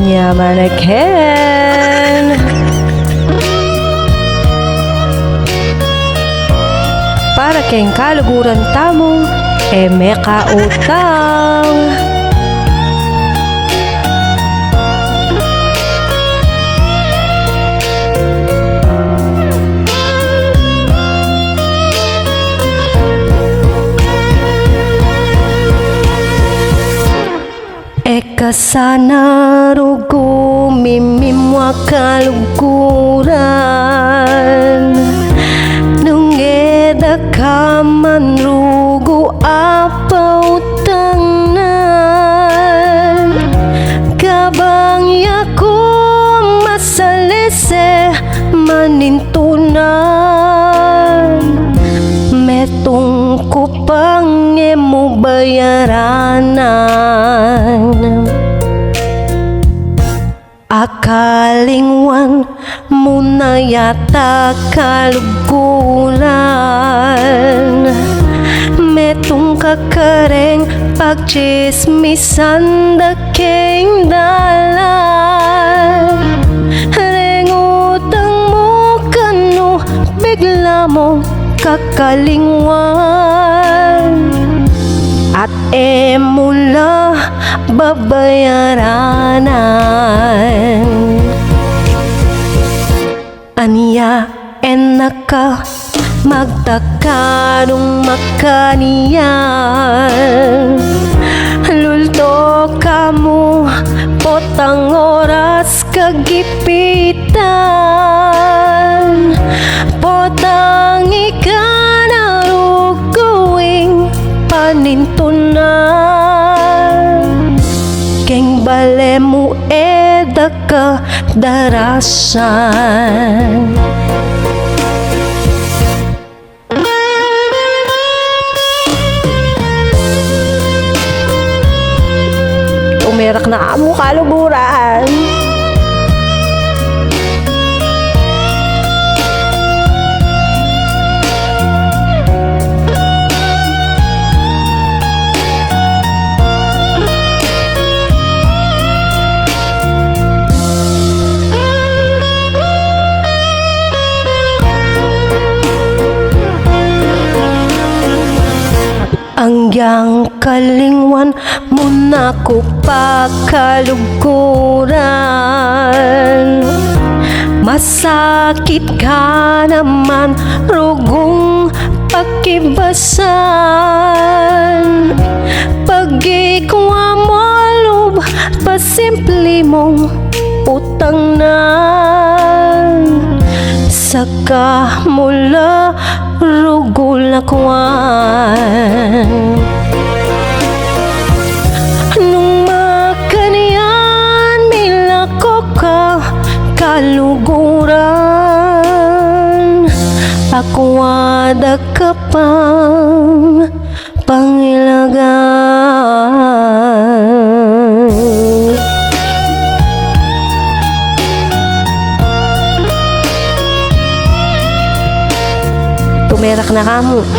Nyamanaken para keng kaluguran tamo meka utang. Eka sana rugo mimimwa kaluguran nungeda kaman rugo apa utangan kabang yaku masalese manintunan metong kupang emo bayaranan akalingwan muna yata kaluguran metong kakareng pagchismisan da keng dalan rengutang mo kano bigla mo kakalingwan at mula babayaranan aniya enaka magtakanong makaniyan lulto kamo potang oras kagipitan potang ikanaruguing panintunan keng balemu eda ka darasan. Umerak na amo kaluguran. Angyang kalingwan muna ko pakaluguran masakit ka naman rugong pakibasan pagikwa mo lub pasimple mong utang na saka mula rugulakwan nung makanian milako ka kaluguran ako ada ka pang pangilagan. Tumerak na kamo.